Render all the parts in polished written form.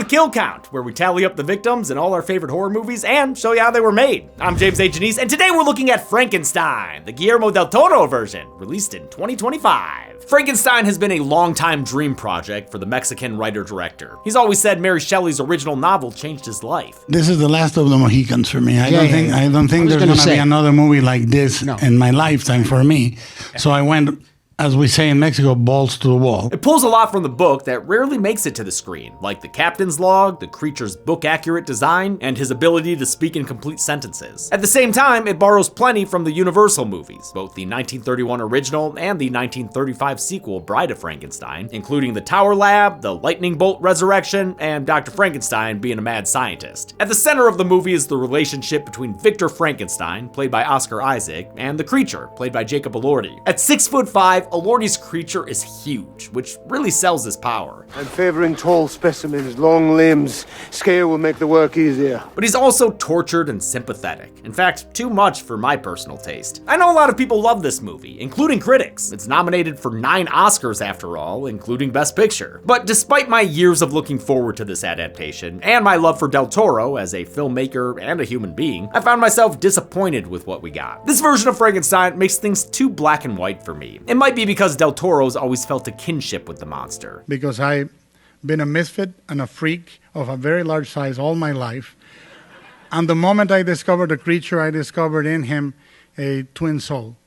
Kill Count, where we tally up the victims in all our favorite horror movies and show you how they were made. I'm James A. Janice, and today we're looking at Frankenstein, the Guillermo del Toro version, released in 2025. Frankenstein has been a long-time dream project for the Mexican writer-director. He's always said Mary Shelley's original novel changed his life. This is the last of the Mohicans for me. I don't think there's going to be another movie like this in my lifetime for me. So I went, as we say in Mexico, balls to the wall. It pulls a lot from the book that rarely makes it to the screen, like the captain's log, the creature's book-accurate design, and his ability to speak in complete sentences. At the same time, it borrows plenty from the Universal movies, both the 1931 original and the 1935 sequel, Bride of Frankenstein, including the Tower Lab, the lightning bolt resurrection, and Dr. Frankenstein being a mad scientist. At the center of the movie is the relationship between Victor Frankenstein, played by Oscar Isaac, and the creature, played by Jacob Elordi. At 6'5", Elordi's creature is huge, which really sells his power. I'm favoring tall specimens, long limbs. Scale will make the work easier. But he's also tortured and sympathetic. In fact, too much for my personal taste. I know a lot of people love this movie, including critics. It's nominated for 9 Oscars after all, including Best Picture. But despite my years of looking forward to this adaptation, and my love for Del Toro as a filmmaker and a human being, I found myself disappointed with what we got. This version of Frankenstein makes things too black and white for me. It might be because Del Toro's always felt a kinship with the monster. Because I've been a misfit and a freak of a very large size all my life. And the moment I discovered the creature, I discovered in him a twin soul.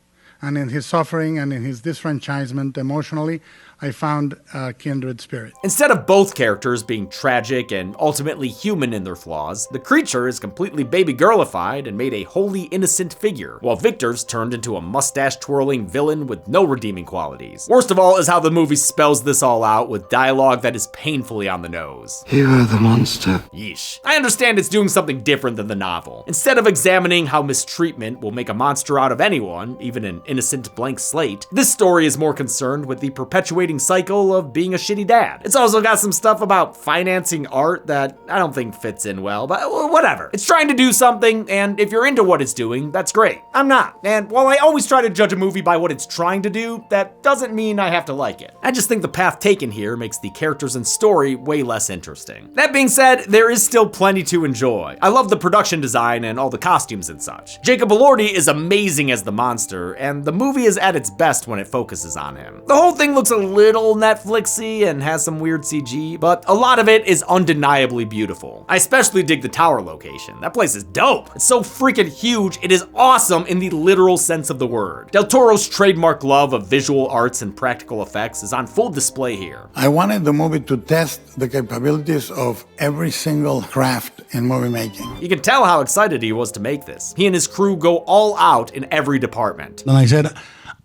And in his suffering and in his disfranchisement emotionally, I found a kindred spirit. Instead of both characters being tragic and ultimately human in their flaws, the creature is completely baby girlified and made a wholly innocent figure, while Victor's turned into a mustache-twirling villain with no redeeming qualities. Worst of all is how the movie spells this all out with dialogue that is painfully on the nose. You are the monster. Yeesh. I understand it's doing something different than the novel. Instead of examining how mistreatment will make a monster out of anyone, even an innocent blank slate, this story is more concerned with the perpetuating cycle of being a shitty dad. It's also got some stuff about financing art that I don't think fits in well, but whatever. It's trying to do something, and if you're into what it's doing, that's great. I'm not. And while I always try to judge a movie by what it's trying to do, that doesn't mean I have to like it. I just think the path taken here makes the characters and story way less interesting. That being said, there is still plenty to enjoy. I love the production design and all the costumes and such. Jacob Elordi is amazing as the monster, and the movie is at its best when it focuses on him. The whole thing looks a little Netflixy and has some weird CG, but a lot of it is undeniably beautiful. I especially dig the tower location. That place is dope. It's so freaking huge, it is awesome in the literal sense of the word. Del Toro's trademark love of visual arts and practical effects is on full display here. I wanted the movie to test the capabilities of every single craft in movie making. You can tell how excited he was to make this. He and his crew go all out in every department. And I said,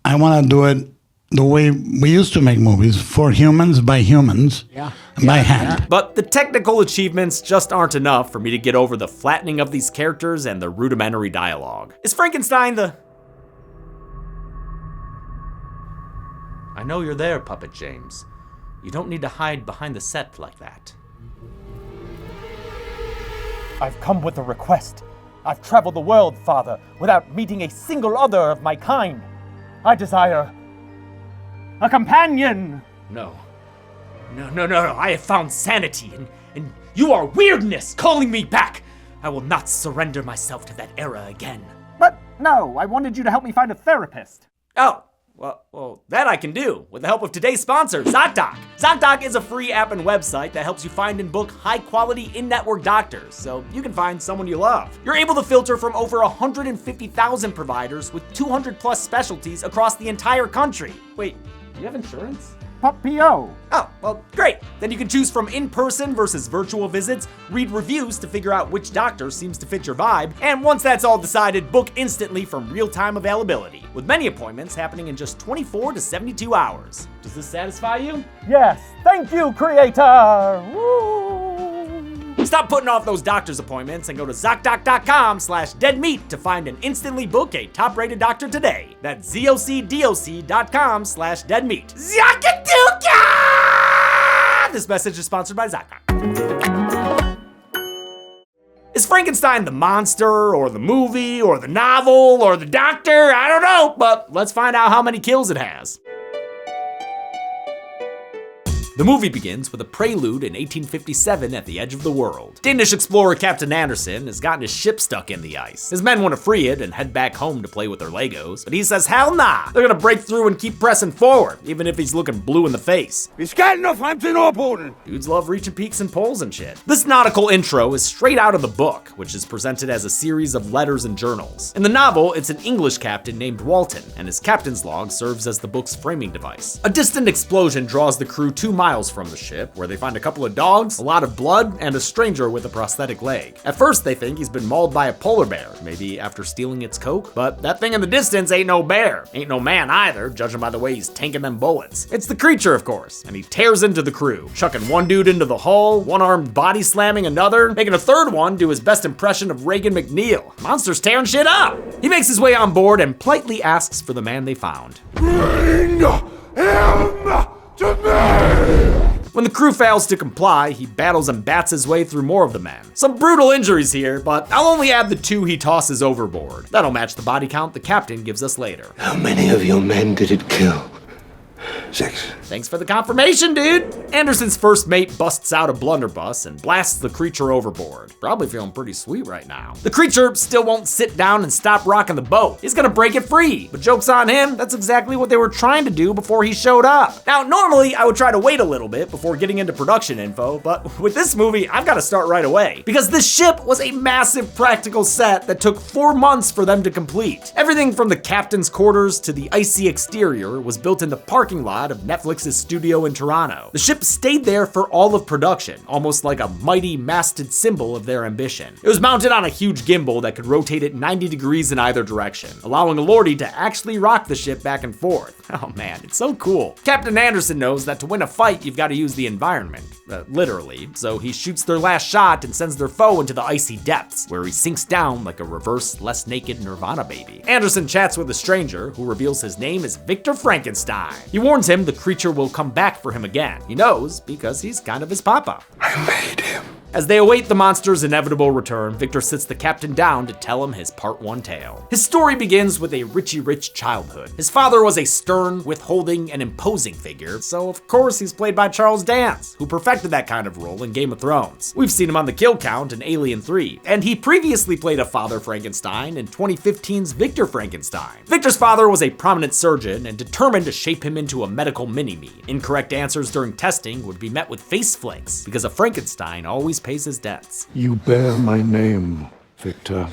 I want to do it the way we used to make movies, for humans, by humans, by hand. But the technical achievements just aren't enough for me to get over the flattening of these characters and the rudimentary dialogue. Is Frankenstein the... I know you're there, Puppet James. You don't need to hide behind the set like that. I've come with a request. I've traveled the world, Father, without meeting a single other of my kind. I desire a companion! No. I have found sanity, and you are weirdness calling me back. I will not surrender myself to that era again. But no, I wanted you to help me find a therapist. Oh, well, that I can do with the help of today's sponsor, ZocDoc. ZocDoc is a free app and website that helps you find and book high-quality in-network doctors, so you can find someone you love. You're able to filter from over 150,000 providers with 200+ specialties across the entire country. Wait, you have insurance? PO. Oh, well, great. Then you can choose from in-person versus virtual visits, read reviews to figure out which doctor seems to fit your vibe, and once that's all decided, book instantly from real-time availability, with many appointments happening in just 24 to 72 hours. Does this satisfy you? Yes, thank you, Creator! Woo! Stop putting off those doctor's appointments and go to ZocDoc.com/deadmeat to find and instantly book a top-rated doctor today. That's ZocDoc.com/deadmeat. ZocDoc! This message is sponsored by ZocDoc. Is Frankenstein the monster, or the movie, or the novel, or the doctor? I don't know, but let's find out how many kills it has. The movie begins with a prelude in 1857 at the edge of the world. Danish explorer Captain Andersen has gotten his ship stuck in the ice. His men want to free it and head back home to play with their Legos, but he says hell nah, they're gonna break through and keep pressing forward, even if he's looking blue in the face. Vi skal nå frem til Nordpolen! Dudes love reaching peaks and poles and shit. This nautical intro is straight out of the book, which is presented as a series of letters and journals. In the novel, it's an English captain named Walton, and his captain's log serves as the book's framing device. A distant explosion draws the crew 2 miles from the ship, where they find a couple of dogs, a lot of blood, and a stranger with a prosthetic leg. At first, they think he's been mauled by a polar bear, maybe after stealing its coke, but that thing in the distance ain't no bear. Ain't no man either, judging by the way he's tanking them bullets. It's the creature, of course, and he tears into the crew, chucking one dude into the hull, one-armed body slamming another, making a third one do his best impression of Reagan McNeil. Monster's tearing shit up! He makes his way on board and politely asks for the man they found. Bring him to me! When the crew fails to comply, he battles and bats his way through more of the men. Some brutal injuries here, but I'll only add the 2 he tosses overboard. That'll match the body count the captain gives us later. How many of your men did it kill? 6. Thanks for the confirmation, dude! Anderson's first mate busts out a blunderbuss and blasts the creature overboard. Probably feeling pretty sweet right now. The creature still won't sit down and stop rocking the boat. He's gonna break it free. But joke's on him, that's exactly what they were trying to do before he showed up. Now, normally I would try to wait a little bit before getting into production info, but with this movie, I've gotta start right away. Because this ship was a massive practical set that took 4 months for them to complete. Everything from the captain's quarters to the icy exterior was built in the parking lot of Netflix's studio in Toronto. The ship stayed there for all of production, almost like a mighty masted symbol of their ambition. It was mounted on a huge gimbal that could rotate it 90 degrees in either direction, allowing a Lordy to actually rock the ship back and forth. Oh man, it's so cool. Captain Anderson knows that to win a fight, you've got to use the environment. Literally, so he shoots their last shot and sends their foe into the icy depths, where he sinks down like a reverse, less naked Nirvana baby. Anderson chats with a stranger, who reveals his name is Victor Frankenstein. He warns him the creature will come back for him again. He knows because he's kind of his papa. I made him. As they await the monster's inevitable return, Victor sits the captain down to tell him his part 1 tale. His story begins with a Richie Rich childhood. His father was a stern, withholding, and imposing figure, so of course he's played by Charles Dance, who perfected that kind of role in Game of Thrones. We've seen him on the kill count in Alien 3, and he previously played a father Frankenstein in 2015's Victor Frankenstein. Victor's father was a prominent surgeon and determined to shape him into a medical mini-me. Incorrect answers during testing would be met with face flicks, because a Frankenstein always pays his debts. You bear my name, Victor,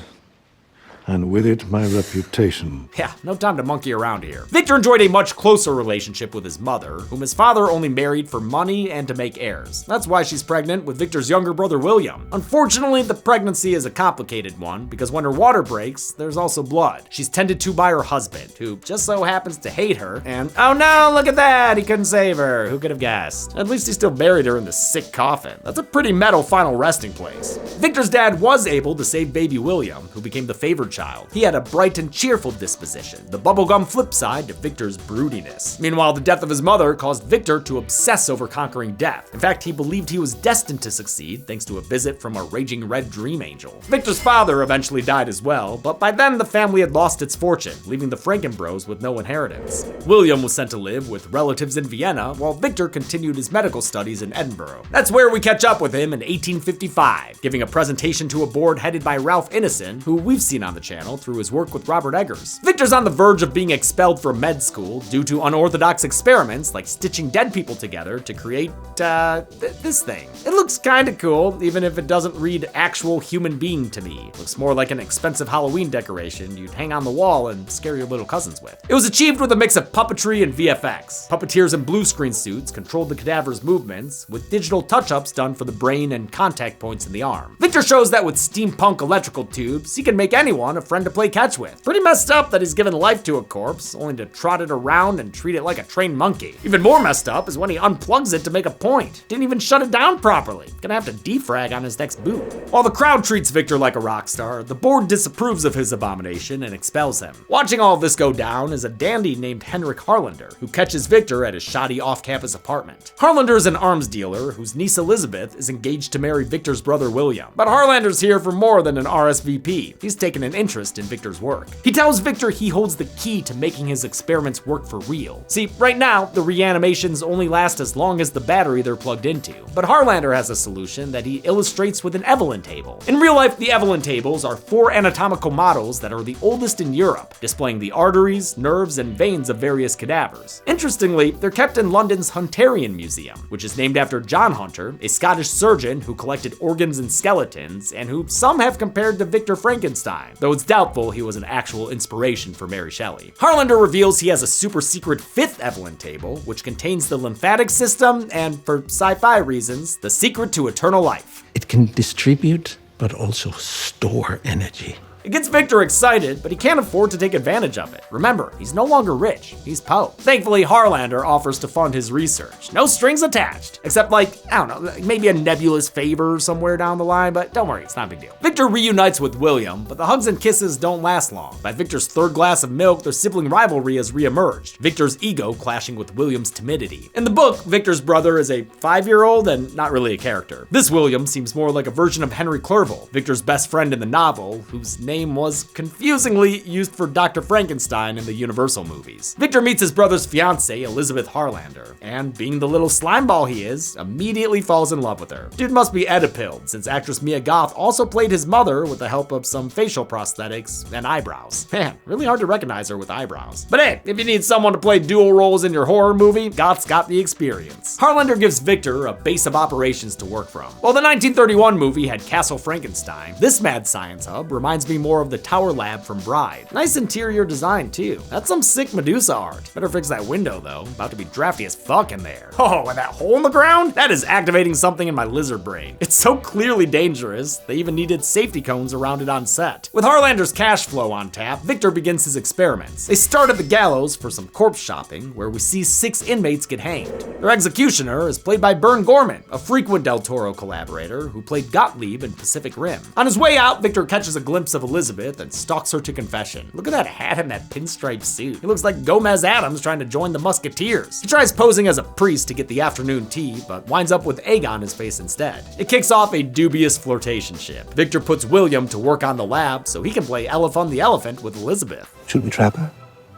and with it my reputation. Yeah, no time to monkey around here. Victor enjoyed a much closer relationship with his mother, whom his father only married for money and to make heirs. That's why she's pregnant with Victor's younger brother, William. Unfortunately, the pregnancy is a complicated one, because when her water breaks, there's also blood. She's tended to by her husband, who just so happens to hate her, and oh no, look at that, he couldn't save her. Who could have guessed? At least he still buried her in the sick coffin. That's a pretty metal final resting place. Victor's dad was able to save baby William, who became the favored child. He had a bright and cheerful disposition, the bubblegum flip side to Victor's broodiness. Meanwhile, the death of his mother caused Victor to obsess over conquering death. In fact, he believed he was destined to succeed thanks to a visit from a raging red dream angel. Victor's father eventually died as well, but by then the family had lost its fortune, leaving the Frankenbros with no inheritance. William was sent to live with relatives in Vienna, while Victor continued his medical studies in Edinburgh. That's where we catch up with him in 1855, giving a presentation to a board headed by Ralph Ineson, who we've seen on the channel through his work with Robert Eggers. Victor's on the verge of being expelled from med school due to unorthodox experiments like stitching dead people together to create, this thing. It looks kinda cool, even if it doesn't read actual human being to me. Looks more like an expensive Halloween decoration you'd hang on the wall and scare your little cousins with. It was achieved with a mix of puppetry and VFX. Puppeteers in blue screen suits controlled the cadaver's movements, with digital touch-ups done for the brain and contact points in the arm. Victor shows that with steampunk electrical tubes, he can make anyone a friend to play catch with. Pretty messed up that he's given life to a corpse, only to trot it around and treat it like a trained monkey. Even more messed up is when he unplugs it to make a point. Didn't even shut it down properly. Gonna have to defrag on his next boot. While the crowd treats Victor like a rock star, the board disapproves of his abomination and expels him. Watching all of this go down is a dandy named Henrik Harlander, who catches Victor at his shoddy off-campus apartment. Harlander is an arms dealer whose niece Elizabeth is engaged to marry Victor's brother William. But Harlander's here for more than an RSVP. He's taken an interest in Victor's work. He tells Victor he holds the key to making his experiments work for real. See, right now, the reanimations only last as long as the battery they're plugged into, but Harlander has a solution that he illustrates with an Evelyn table. In real life, the Evelyn tables are 4 anatomical models that are the oldest in Europe, displaying the arteries, nerves, and veins of various cadavers. Interestingly, they're kept in London's Hunterian Museum, which is named after John Hunter, a Scottish surgeon who collected organs and skeletons, and who some have compared to Victor Frankenstein, though it's doubtful he was an actual inspiration for Mary Shelley. Harlander reveals he has a super secret 5th Evelyn table, which contains the lymphatic system and, for sci-fi reasons, the secret to eternal life. It can distribute, but also store energy. It gets Victor excited, but he can't afford to take advantage of it. Remember, he's no longer rich, he's Poe. Thankfully, Harlander offers to fund his research. No strings attached. Except like, I don't know, maybe a nebulous favor somewhere down the line, but don't worry, it's not a big deal. Victor reunites with William, but the hugs and kisses don't last long. By Victor's 3rd glass of milk, their sibling rivalry has reemerged, Victor's ego clashing with William's timidity. In the book, Victor's brother is a 5-year-old and not really a character. This William seems more like a version of Henry Clerval, Victor's best friend in the novel, whose name was confusingly used for Dr. Frankenstein in the Universal movies. Victor meets his brother's fiancée, Elizabeth Harlander, and being the little slimeball he is, immediately falls in love with her. Dude must be Oedipilled, since actress Mia Goth also played his mother with the help of some facial prosthetics and eyebrows. Man, really hard to recognize her with eyebrows. But hey, if you need someone to play dual roles in your horror movie, Goth's got the experience. Harlander gives Victor a base of operations to work from. While the 1931 movie had Castle Frankenstein, this mad science hub reminds me more of the Tower Lab from Bride. Nice interior design too. That's some sick Medusa art. Better fix that window though. About to be drafty as fuck in there. Oh, and that hole in the ground? That is activating something in my lizard brain. It's so clearly dangerous, they even needed safety cones around it on set. With Harlander's cash flow on tap, Victor begins his experiments. They start at the gallows for some corpse shopping, where we see 6 inmates get hanged. Their executioner is played by Bern Gorman, a frequent Del Toro collaborator who played Gottlieb in Pacific Rim. On his way out, Victor catches a glimpse of Elizabeth and stalks her to confession. Look at that hat and that pinstripe suit. He looks like Gomez Adams trying to join the Musketeers. He tries posing as a priest to get the afternoon tea, but winds up with egg on his face instead. It kicks off a dubious flirtationship. Victor puts William to work on the lab so he can play Elephant the Elephant with Elizabeth. Should we trap her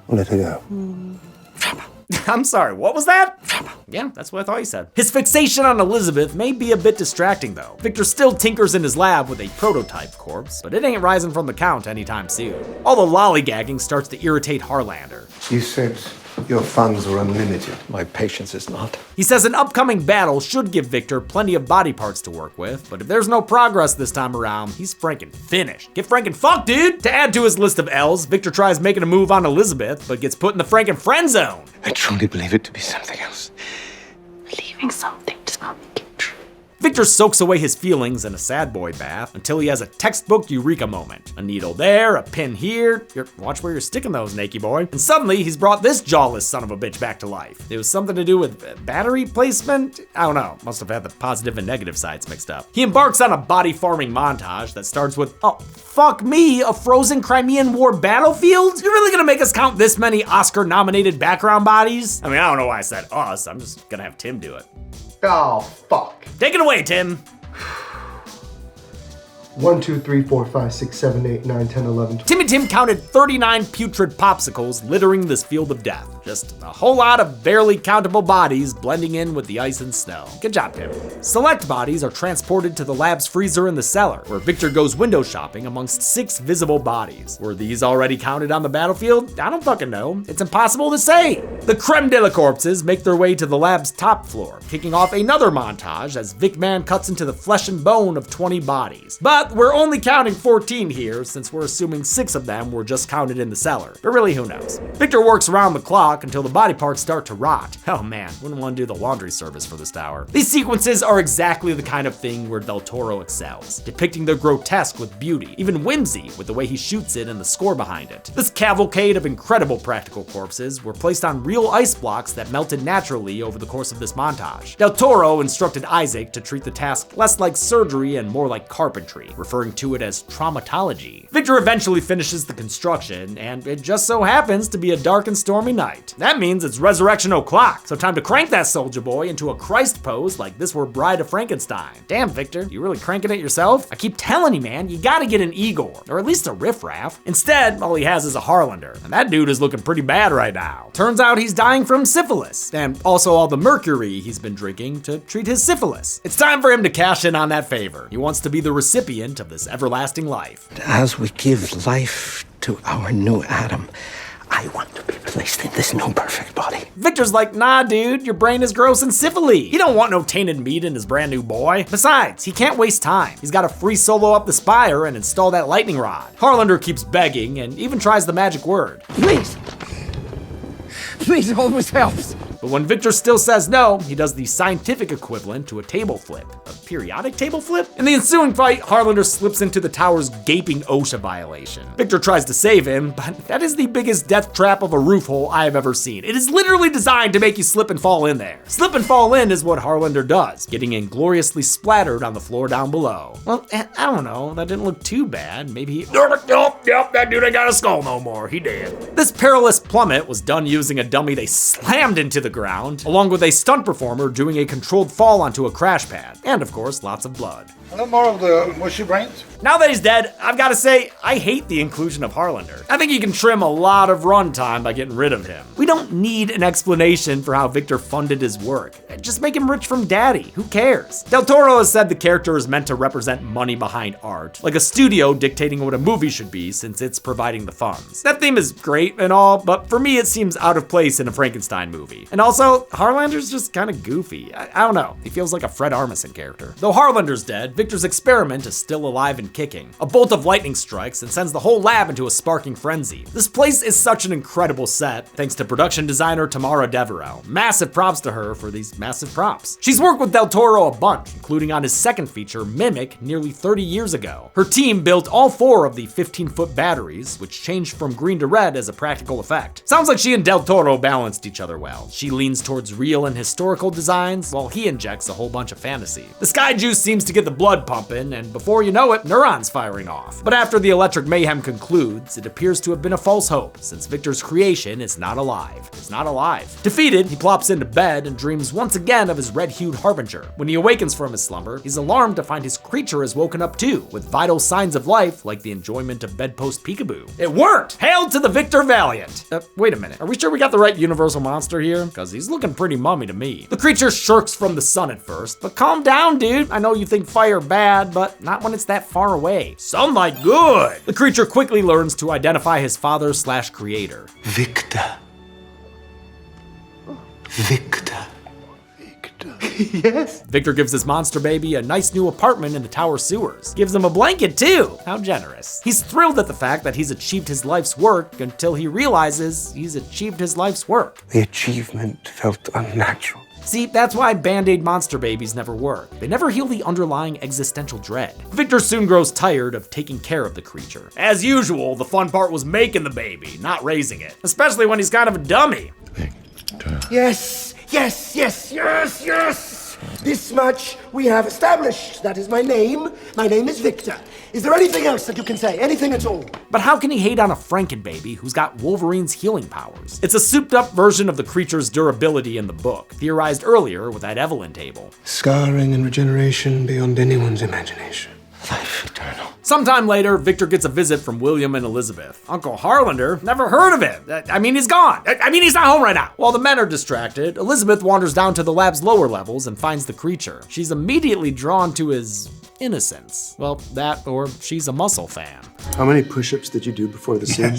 or let her go? I'm sorry, what was that? Yeah, that's what I thought you said. His fixation on Elizabeth may be a bit distracting though. Victor still tinkers in his lab with a prototype corpse, but it ain't rising from the count anytime soon. All the lollygagging starts to irritate Harlander. You said your funds were unlimited. My patience is not. He says an upcoming battle should give Victor plenty of body parts to work with, but if there's no progress this time around, he's franken finished. Get franken fucked, dude! To add to his list of L's, Victor tries making a move on Elizabeth, but gets put in the franken friend zone. I truly believe it to be something else. Believing something does not make it true. Victor soaks away his feelings in a sad boy bath until he has a textbook eureka moment. A needle there, a pin here. Watch where you're sticking those, Nakey boy. And suddenly, he's brought this jawless son of a bitch back to life. It was something to do with battery placement? I don't know. Must have had the positive and negative sides mixed up. He embarks on a body farming montage that starts with, oh, fuck me, a frozen Crimean War battlefield? You're really gonna make us count this many Oscar-nominated background bodies? I mean, I don't know why I said us. I'm just gonna have Tim do it. Oh, fuck. Take it away, Tim. 1, 2, 3, 4, 5, 6, 7, 8, 9, 10, 11, 12. Tim and Tim counted 39 putrid popsicles littering this field of death. Just a whole lot of barely countable bodies blending in with the ice and snow. Good job, Tim. Select bodies are transported to the lab's freezer in the cellar, where Victor goes window shopping amongst 6 visible bodies. Were these already counted on the battlefield? I don't fucking know. It's impossible to say. The creme de la corpses make their way to the lab's top floor, kicking off another montage as Vic Man cuts into the flesh and bone of 20 bodies. But we're only counting 14 here, since we're assuming 6 of them were just counted in the cellar. But really, who knows? Victor works around the clock until the body parts start to rot. Oh man, wouldn't want to do the laundry service for this tower. These sequences are exactly the kind of thing where Del Toro excels, depicting the grotesque with beauty, even whimsy with the way he shoots it and the score behind it. This cavalcade of incredible practical corpses were placed on real ice blocks that melted naturally over the course of this montage. Del Toro instructed Isaac to treat the task less like surgery and more like carpentry, referring to it as traumatology. Victor eventually finishes the construction, and it just so happens to be a dark and stormy night. right. That means it's resurrection o'clock, so time to crank that soldier boy into a Christ pose like this were Bride of Frankenstein. Damn, Victor, you really cranking it yourself? I keep telling you, man, you gotta get an Igor, or at least a riffraff. Instead, all he has is a Harlander, and that dude is looking pretty bad right now. Turns out he's dying from syphilis, and also all the mercury he's been drinking to treat his syphilis. It's time for him to cash in on that favor. He wants to be the recipient of this everlasting life. As we give life to our new Adam, I want to be placed in this new perfect body. Victor's like, nah, dude, your brain is gross and syphily. He don't want no tainted meat in his brand new boy. Besides, he can't waste time. He's got to free solo up the spire and install that lightning rod. Harlander keeps begging and even tries the magic word. Please! Please, it always helps. But when Victor still says no, he does the scientific equivalent to a table flip. A periodic table flip? In the ensuing fight, Harlander slips into the tower's gaping OSHA violation. Victor tries to save him, but that is the biggest death trap of a roof hole I have ever seen. It is literally designed to make you slip and fall in there. Slip and fall in is what Harlander does, getting ingloriously splattered on the floor down below. Well, I don't know, that didn't look too bad. Maybe he... Yep, that dude ain't got a skull no more, he did. This perilous plummet was done using a dummy they slammed into the ground, along with a stunt performer doing a controlled fall onto a crash pad, and of course, lots of blood. A little more of the mushy brains. Now that he's dead, I've got to say, I hate the inclusion of Harlander. I think you can trim a lot of runtime by getting rid of him. We don't need an explanation for how Victor funded his work. Just make him rich from daddy, who cares? Del Toro has said the character is meant to represent money behind art, like a studio dictating what a movie should be since it's providing the funds. That theme is great and all, but for me it seems out of place in a Frankenstein movie. And also, Harlander's just kind of goofy. I don't know, he feels like a Fred Armisen character. Though Harlander's dead, Victor's experiment is still alive and kicking. A bolt of lightning strikes and sends the whole lab into a sparking frenzy. This place is such an incredible set, thanks to production designer Tamara Devereaux. Massive props to her for these massive props. She's worked with Del Toro a bunch, including on his second feature, Mimic, nearly 30 years ago. Her team built all 4 of the 15-foot batteries, which changed from green to red as a practical effect. Sounds like she and Del Toro balanced each other well. She leans towards real and historical designs, while he injects a whole bunch of fantasy. The sky juice seems to get the blood pumping, and before you know it, neurons firing off. But after the electric mayhem concludes, it appears to have been a false hope, since Victor's creation is not alive. It's not alive. Defeated, he plops into bed and dreams once again of his red-hued harbinger. When he awakens from his slumber, he's alarmed to find his creature has woken up too, with vital signs of life like the enjoyment of bedpost peekaboo. It worked! Hail to the Victor Valiant! Wait a minute, are we sure we got the right universal monster here? Because he's looking pretty mummy to me. The creature shirks from the sun at first, but calm down, dude. I know you think fire bad, but not when it's that far away. Sunlight good! The creature quickly learns to identify his father/creator. Victor. Victor. Yes? Victor gives his monster baby a nice new apartment in the tower sewers. Gives him a blanket too. How generous. He's thrilled at the fact that he's achieved his life's work until he realizes he's achieved his life's work. The achievement felt unnatural. See, that's why Band-Aid monster babies never work. They never heal the underlying existential dread. Victor soon grows tired of taking care of the creature. As usual, the fun part was making the baby, not raising it. Especially when he's kind of a dummy. Yes, yes, yes, yes, yes! This much we have established. That is my name. My name is Victor. Is there anything else that you can say? Anything at all? But how can he hate on a Frankenbaby who's got Wolverine's healing powers? It's a souped-up version of the creature's durability in the book, theorized earlier with that Evelyn table. Scarring and regeneration beyond anyone's imagination. Life eternal. Sometime later, Victor gets a visit from William and Elizabeth. Uncle Harlander, never heard of him. I mean, he's gone. I mean, he's not home right now. While the men are distracted, Elizabeth wanders down to the lab's lower levels and finds the creature. She's immediately drawn to his innocence. Well, that or she's a muscle fan. How many push-ups did you do before the scene?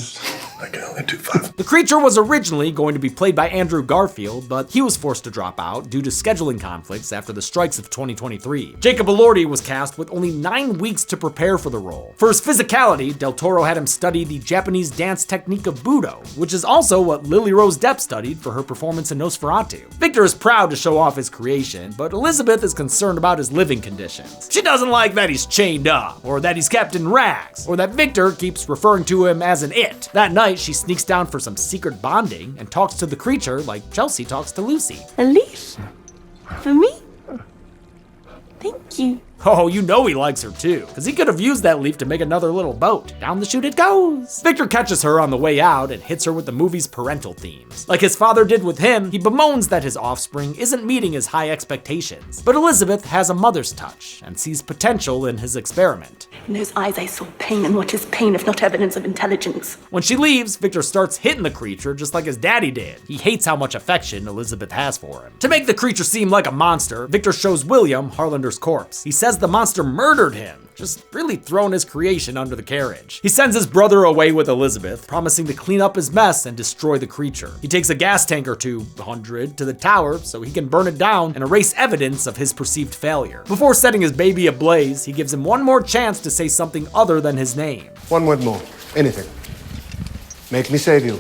I can only do 5. The creature was originally going to be played by Andrew Garfield, but he was forced to drop out due to scheduling conflicts after the strikes of 2023. Jacob Elordi was cast with only 9 weeks to prepare for the role. For his physicality, Del Toro had him study the Japanese dance technique of Budo, which is also what Lily Rose Depp studied for her performance in Nosferatu. Victor is proud to show off his creation, but Elizabeth is concerned about his living conditions. She doesn't like that he's chained up, or that he's kept in rags, or that Victor keeps referring to him as an it. That night, she sneaks down for some secret bonding and talks to the creature like Chelsea talks to Lucy. A leaf? For me? Thank you. Oh, you know he likes her too, because he could have used that leaf to make another little boat. Down the chute it goes. Victor catches her on the way out and hits her with the movie's parental themes. Like his father did with him, he bemoans that his offspring isn't meeting his high expectations. But Elizabeth has a mother's touch and sees potential in his experiment. In those eyes I saw pain, and what is pain if not evidence of intelligence? When she leaves, Victor starts hitting the creature just like his daddy did. He hates how much affection Elizabeth has for him. To make the creature seem like a monster, Victor shows William Harlander's corpse. He says the monster murdered him, just really throwing his creation under the carriage. He sends his brother away with Elizabeth, promising to clean up his mess and destroy the creature. He takes a gas tank or 200 to the tower so he can burn it down and erase evidence of his perceived failure. Before setting his baby ablaze, he gives him one more chance to say something other than his name. One word more. Anything. Make me save you.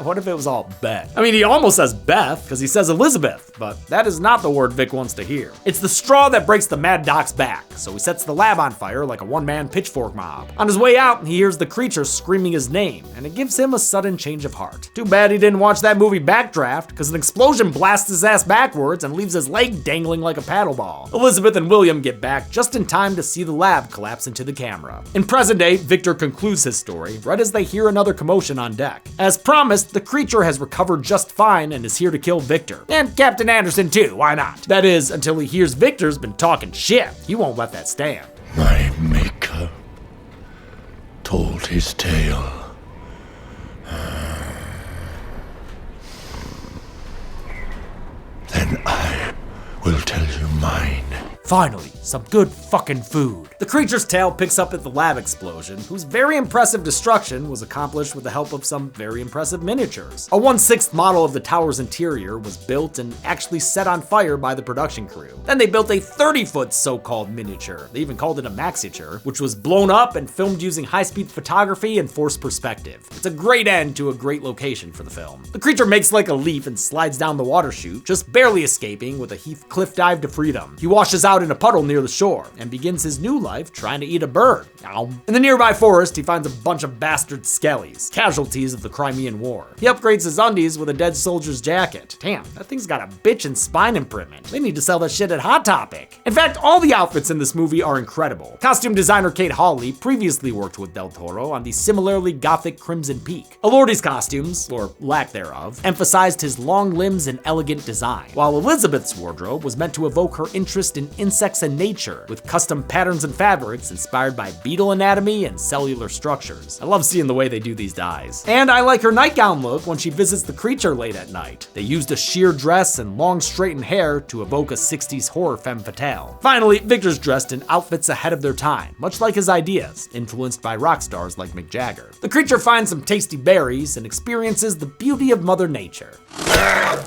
What if it was all Beth? I mean, he almost says Beth because he says Elizabeth, but that is not the word Vic wants to hear. It's the straw that breaks the Mad Doc's back, so he sets the lab on fire like a one-man pitchfork mob. On his way out, he hears the creature screaming his name, and it gives him a sudden change of heart. Too bad he didn't watch that movie Backdraft, because an explosion blasts his ass backwards and leaves his leg dangling like a paddle ball. Elizabeth and William get back just in time to see the lab collapse into the camera. In present day, Victor concludes his story right as they hear another commotion on deck. As promised, the creature has recovered just fine and is here to kill Victor. And Captain Anderson too, why not? That is, until he hears Victor's been talking shit. He won't let that stand. My maker told his tale. Then I will tell you mine. Finally, some good fucking food. The creature's tail picks up at the lab explosion, whose very impressive destruction was accomplished with the help of some very impressive miniatures. A 1/6 model of the tower's interior was built and actually set on fire by the production crew. Then they built a 30-foot so-called miniature, they even called it a maxiature, which was blown up and filmed using high-speed photography and forced perspective. It's a great end to a great location for the film. The creature makes like a leaf and slides down the water chute, just barely escaping with a Heath cliff dive to freedom. He washes out in a puddle near the shore and begins his new life trying to eat a bird. In the nearby forest, he finds a bunch of bastard skellies, casualties of the Crimean War. He upgrades his undies with a dead soldier's jacket. Damn, that thing's got a bitch and spine imprintment. They need to sell that shit at Hot Topic. In fact, all the outfits in this movie are incredible. Costume designer Kate Hawley previously worked with Del Toro on the similarly gothic Crimson Peak. Elordi's costumes, or lack thereof, emphasized his long limbs and elegant design, while Elizabeth's wardrobe was meant to evoke her interest in insects and nature, with custom patterns and fabrics inspired by beetle anatomy and cellular structures. I love seeing the way they do these dyes. And I like her nightgown look when she visits the creature late at night. They used a sheer dress and long straightened hair to evoke a 60s horror femme fatale. Finally, Victor's dressed in outfits ahead of their time, much like his ideas, influenced by rock stars like Mick Jagger. The creature finds some tasty berries and experiences the beauty of Mother Nature,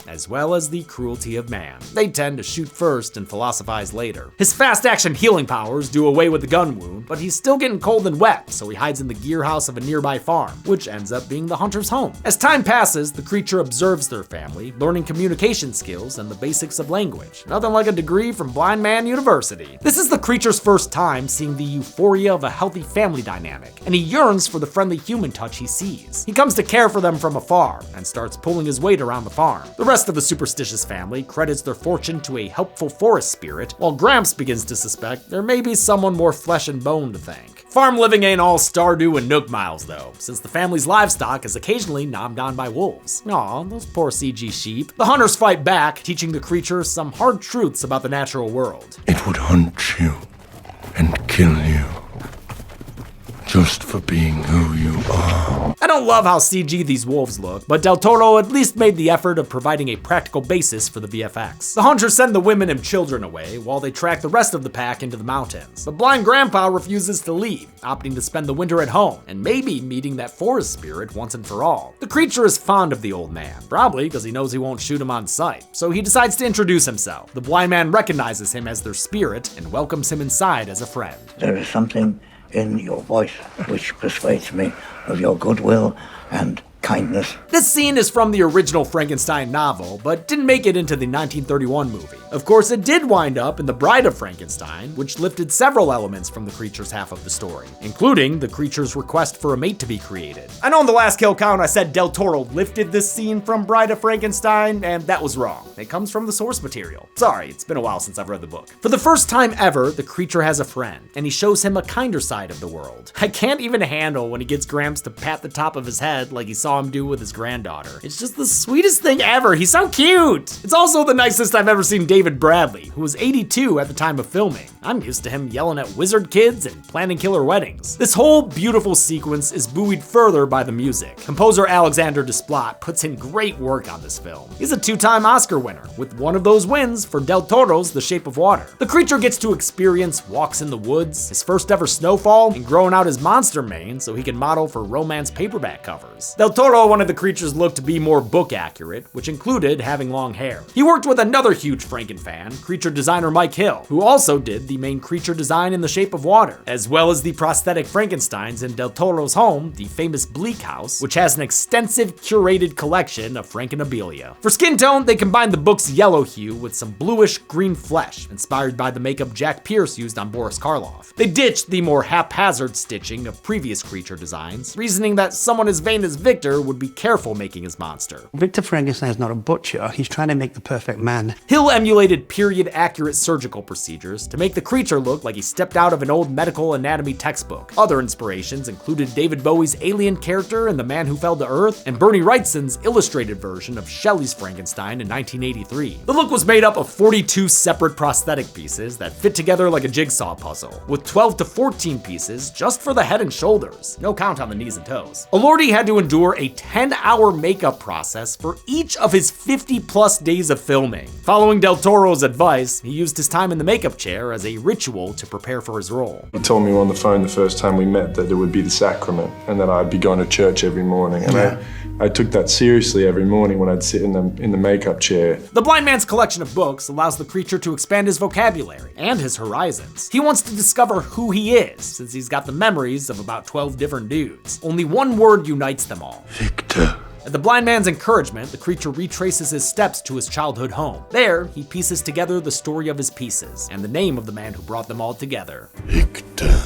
as well as the cruelty of man. They tend to shoot first and philosophize later. His fast-action healing powers do away with the gun wound, but he's still getting cold and wet, so he hides in the gear house of a nearby farm, which ends up being the hunter's home. As time passes, the creature observes their family, learning communication skills and the basics of language. Nothing like a degree from Blind Man University. This is the creature's first time seeing the euphoria of a healthy family dynamic, and he yearns for the friendly human touch he sees. He comes to care for them from afar, and starts pulling his weight around the farm. The rest of the superstitious family credits their fortune to a helpful forest spirit, while Gramps begins to suspect there may be someone more flesh and bone to thank. Farm living ain't all Stardew and Nook Miles though, since the family's livestock is occasionally nommed on by wolves. Aw, those poor CG sheep. The hunters fight back, teaching the creature some hard truths about the natural world. It would hunt you and kill you just for being who you are. I don't love how CG these wolves look, but Del Toro at least made the effort of providing a practical basis for the VFX. The hunters send the women and children away while they track the rest of the pack into the mountains. The blind grandpa refuses to leave, opting to spend the winter at home, and maybe meeting that forest spirit once and for all. The creature is fond of the old man, probably because he knows he won't shoot him on sight, so he decides to introduce himself. The blind man recognizes him as their spirit and welcomes him inside as a friend. There is something in your voice which persuades me of your goodwill and kindness. This scene is from the original Frankenstein novel, but didn't make it into the 1931 movie. Of course, it did wind up in The Bride of Frankenstein, which lifted several elements from the creature's half of the story, including the creature's request for a mate to be created. I know in the last kill count I said Del Toro lifted this scene from Bride of Frankenstein, and that was wrong. It comes from the source material. Sorry, it's been a while since I've read the book. For the first time ever, the creature has a friend, and he shows him a kinder side of the world. I can't even handle when he gets Gramps to pat the top of his head like he saw him do with his granddaughter. It's just the sweetest thing ever. He's so cute. It's also the nicest I've ever seen David Bradley, who was 82 at the time of filming. I'm used to him yelling at wizard kids and planning killer weddings. This whole beautiful sequence is buoyed further by the music. Composer Alexander Desplat puts in great work on this film. He's a two-time Oscar winner, with one of those wins for Del Toro's The Shape of Water. The creature gets to experience walks in the woods, his first ever snowfall, and growing out his monster mane so he can model for romance paperback covers. Del Toro wanted the creature's look to be more book accurate, which included having long hair. He worked with another huge Franken fan, creature designer Mike Hill, who also did the main creature design in The Shape of Water, as well as the prosthetic Frankensteins in Del Toro's home, the famous Bleak House, which has an extensive curated collection of Frankenabilia. For skin tone, they combined the book's yellow hue with some bluish green flesh, inspired by the makeup Jack Pierce used on Boris Karloff. They ditched the more haphazard stitching of previous creature designs, reasoning that someone as vain as Victor would be careful making his monster. Victor Frankenstein is not a butcher. He's trying to make the perfect man. Hill emulated period-accurate surgical procedures to make the creature look like he stepped out of an old medical anatomy textbook. Other inspirations included David Bowie's alien character in The Man Who Fell to Earth, and Bernie Wrightson's illustrated version of Shelley's Frankenstein in 1983. The look was made up of 42 separate prosthetic pieces that fit together like a jigsaw puzzle, with 12 to 14 pieces just for the head and shoulders, no count on the knees and toes. Elordi had to endure a 10-hour makeup process for each of his 50-plus days of filming. Following Del Toro's advice, he used his time in the makeup chair as a ritual to prepare for his role. He told me on the phone the first time we met that it would be the sacrament and that I'd be going to church every morning. And I took that seriously every morning when I'd sit in the makeup chair. The blind man's collection of books allows the creature to expand his vocabulary and his horizons. He wants to discover who he is, since he's got the memories of about 12 different dudes. Only one word unites them all. Victor. At the blind man's encouragement, the creature retraces his steps to his childhood home. There, he pieces together the story of his pieces and the name of the man who brought them all together. Victor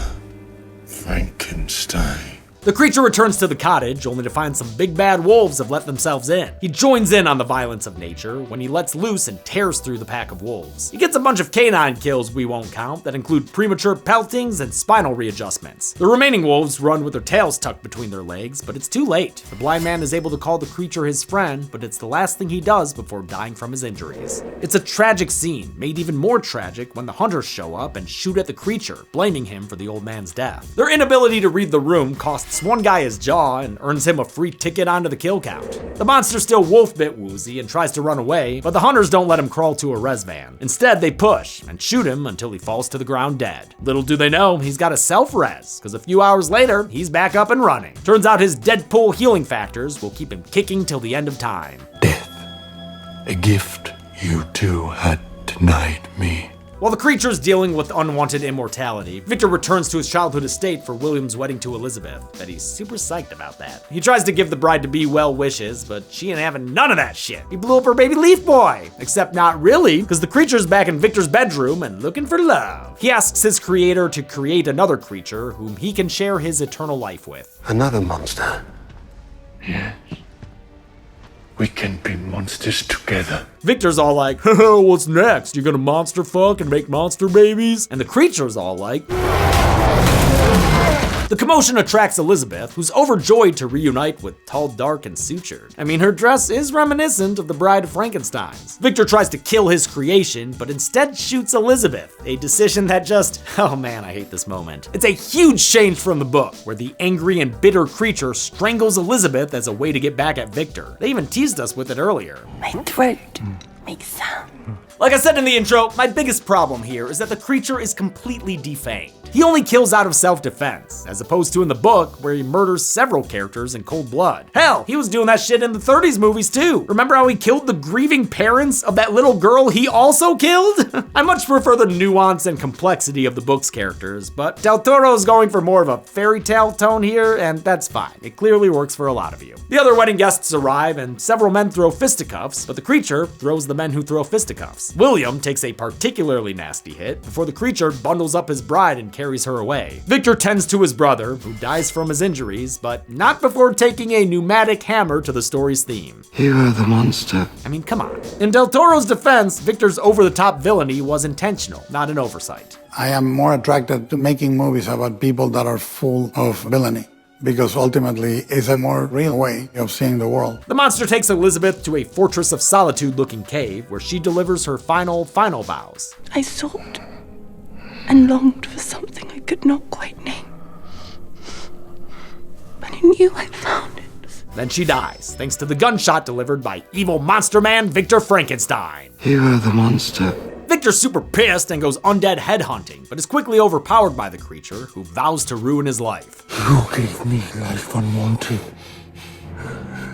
Frankenstein. The creature returns to the cottage, only to find some big bad wolves have let themselves in. He joins in on the violence of nature when he lets loose and tears through the pack of wolves. He gets a bunch of canine kills we won't count that include premature peltings and spinal readjustments. The remaining wolves run with their tails tucked between their legs, but it's too late. The blind man is able to call the creature his friend, but it's the last thing he does before dying from his injuries. It's a tragic scene, made even more tragic when the hunters show up and shoot at the creature, blaming him for the old man's death. Their inability to read the room costs one guy his jaw and earns him a free ticket onto the kill count. The monster's still wolf-bit woozy and tries to run away, but the hunters don't let him crawl to a res van. Instead, they push and shoot him until he falls to the ground dead. Little do they know, he's got a self-res, because a few hours later, he's back up and running. Turns out his Deadpool healing factors will keep him kicking till the end of time. Death. A gift you two had denied me. While the creature's dealing with unwanted immortality, Victor returns to his childhood estate for William's wedding to Elizabeth. Bet he's super psyched about that. He tries to give the bride-to-be well wishes, but she ain't having none of that shit. He blew up her baby Leaf Boy. Except not really, because the creature's back in Victor's bedroom and looking for love. He asks his creator to create another creature whom he can share his eternal life with. Another monster? Yes. We can be monsters together. Victor's all like, what's next? You gonna monster fuck and make monster babies? And the creature's all like... The commotion attracts Elizabeth, who's overjoyed to reunite with Tall, Dark, and Sutured. I mean, her dress is reminiscent of the Bride of Frankenstein's. Victor tries to kill his creation, but instead shoots Elizabeth, a decision that just, oh man, I hate this moment. It's a huge change from the book, where the angry and bitter creature strangles Elizabeth as a way to get back at Victor. They even teased us with it earlier. My throat makes sound. Like I said in the intro, my biggest problem here is that the creature is completely defanged. He only kills out of self-defense, as opposed to in the book, where he murders several characters in cold blood. Hell, he was doing that shit in the 30s movies too. Remember how he killed the grieving parents of that little girl he also killed? I much prefer the nuance and complexity of the book's characters, but Del Toro's going for more of a fairy tale tone here, and that's fine. It clearly works for a lot of you. The other wedding guests arrive, and several men throw fisticuffs, but the creature throws the men who throw fisticuffs. William takes a particularly nasty hit before the creature bundles up his bride and carries her away. Victor tends to his brother, who dies from his injuries, but not before taking a pneumatic hammer to the story's theme. You are the monster. I mean, come on. In Del Toro's defense, Victor's over-the-top villainy was intentional, not an oversight. I am more attracted to making movies about people that are full of villainy, because ultimately it's a more real way of seeing the world. The monster takes Elizabeth to a Fortress of Solitude-looking cave, where she delivers her final vows. I sought and longed for something I could not quite name. But I knew I found it. Then she dies, thanks to the gunshot delivered by evil monster man Victor Frankenstein. You are the monster. Victor's super pissed and goes undead headhunting, but is quickly overpowered by the creature, who vows to ruin his life. You gave me life unwanted.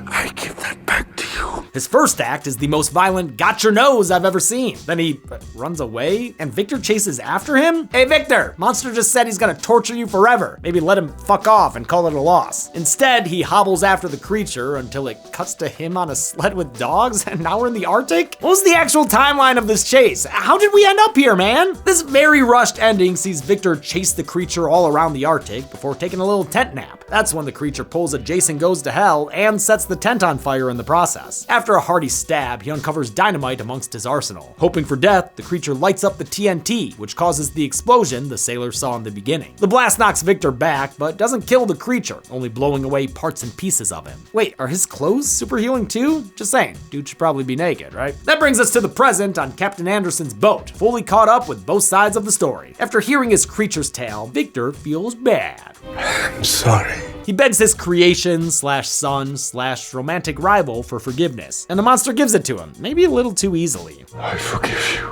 I give that back to you. His first act is the most violent got your nose I've ever seen. Then he runs away, and Victor chases after him? Hey Victor, monster just said he's gonna torture you forever. Maybe let him fuck off and call it a loss. Instead, he hobbles after the creature until it cuts to him on a sled with dogs, and now we're in the Arctic? What was the actual timeline of this chase? How did we end up here, man? This very rushed ending sees Victor chase the creature all around the Arctic before taking a little tent nap. That's when the creature pulls a Jason Goes to Hell and sets the tent on fire in the process. After a hearty stab, he uncovers dynamite amongst his arsenal. Hoping for death, the creature lights up the TNT, which causes the explosion the sailor saw in the beginning. The blast knocks Victor back, but doesn't kill the creature, only blowing away parts and pieces of him. Wait, are his clothes super healing too? Just saying, dude should probably be naked, right? That brings us to the present on Captain Anderson's boat, fully caught up with both sides of the story. After hearing his creature's tale, Victor feels bad. I'm sorry. He begs his creation/son/romantic rival for forgiveness, and the monster gives it to him, maybe a little too easily. I forgive you.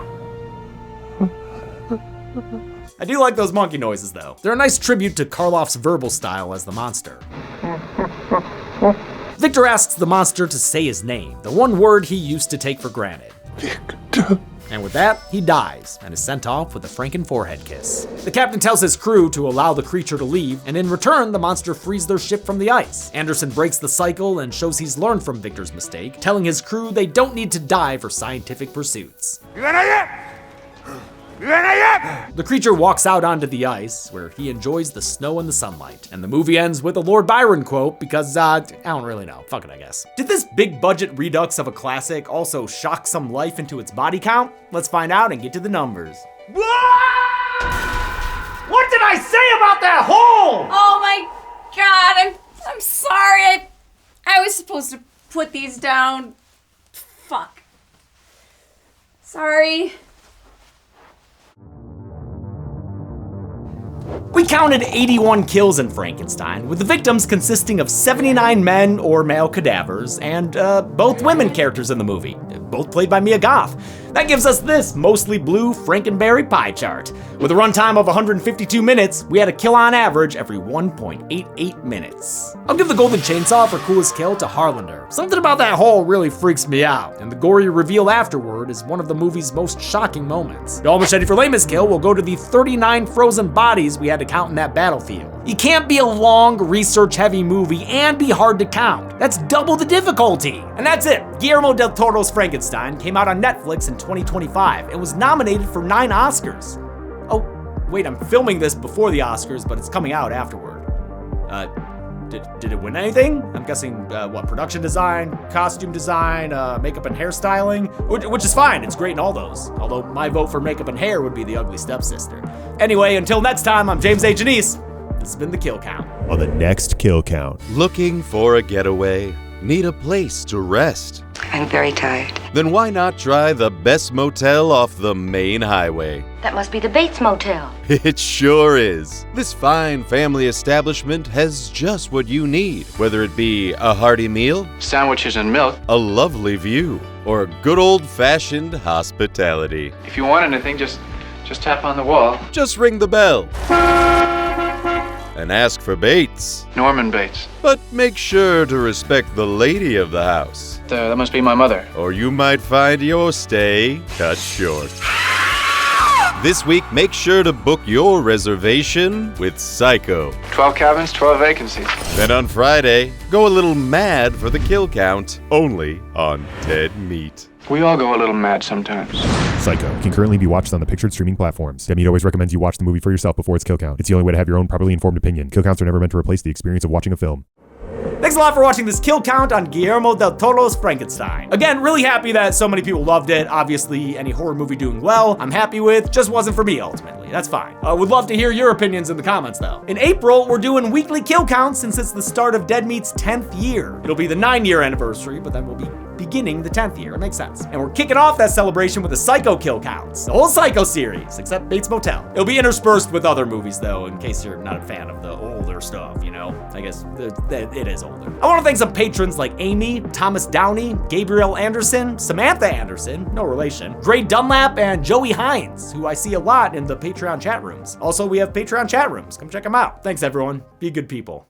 I do like those monkey noises though. They're a nice tribute to Karloff's verbal style as the monster. Victor asks the monster to say his name, the one word he used to take for granted. Victor. And with that, he dies and is sent off with a Franken forehead kiss. The captain tells his crew to allow the creature to leave, and in return, the monster frees their ship from the ice. Anderson breaks the cycle and shows he's learned from Victor's mistake, telling his crew they don't need to die for scientific pursuits. The creature walks out onto the ice, where he enjoys the snow and the sunlight. And the movie ends with a Lord Byron quote because, I don't really know. Fuck it, I guess. Did this big budget redux of a classic also shock some life into its body count? Let's find out and get to the numbers. What did I say about that hole? Oh my god, I'm sorry. I was supposed to put these down. Fuck. Sorry. We counted 81 kills in Frankenstein, with the victims consisting of 79 men or male cadavers, and both women characters in the movie, both played by Mia Goth. That gives us this mostly blue Frankenberry pie chart. With a runtime of 152 minutes, we had a kill on average every 1.88 minutes. I'll give the Golden Chainsaw for coolest kill to Harlander. Something about that hole really freaks me out, and the gory reveal afterward is one of the movie's most shocking moments. The All Machete for lamest kill will go to the 39 frozen bodies we had to count in that battlefield. You can't be a long, research-heavy movie and be hard to count. That's double the difficulty. And that's it. Guillermo del Toro's Frankenstein came out on Netflix in 2025 and was nominated for 9 Oscars. Oh, wait, I'm filming this before the Oscars, but it's coming out afterward. Did it win anything? I'm guessing, production design, costume design, makeup and hairstyling, which is fine, it's great in all those. Although my vote for makeup and hair would be The Ugly Stepsister. Anyway, until next time, I'm James A. Janice. This has been The Kill Count. On the next Kill Count. Looking for a getaway? Need a place to rest? I'm very tired. Then why not try the best motel off the main highway? That must be the Bates Motel. It sure is. This fine family establishment has just what you need, whether it be a hearty meal, sandwiches and milk, a lovely view, or good old-fashioned hospitality. If you want anything, just tap on the wall. Just ring the bell. And ask for Bates. Norman Bates. But make sure to respect the lady of the house. That must be my mother. Or you might find your stay cut short. This week, make sure to book your reservation with Psycho. 12 cabins, 12 vacancies. Then on Friday, go a little mad for the kill count, only on Dead Meat. We all go a little mad sometimes. Psycho can currently be watched on the pictured streaming platforms. Dead Meat always recommends you watch the movie for yourself before its kill count. It's the only way to have your own properly informed opinion. Kill counts are never meant to replace the experience of watching a film. Thanks a lot for watching this kill count on Guillermo del Toro's Frankenstein. Again, really happy that so many people loved it. Obviously, any horror movie doing well, I'm happy with. Just wasn't for me, ultimately. That's fine. Would love to hear your opinions in the comments, though. In April, we're doing weekly kill counts since it's the start of Dead Meat's 10th year. It'll be the 9-year anniversary, but then we'll be beginning the 10th year. It makes sense. And we're kicking off that celebration with the Psycho kill counts. The whole Psycho series, except Bates Motel. It'll be interspersed with other movies, though, in case you're not a fan of the older stuff, you know? I guess it is older. I want to thank some patrons like Amy, Thomas Downey, Gabriel Anderson, Samantha Anderson, no relation, Gray Dunlap, and Joey Hines, who I see a lot in the Patreon chat rooms. Also, we have Patreon chat rooms. Come check them out. Thanks, everyone. Be good people.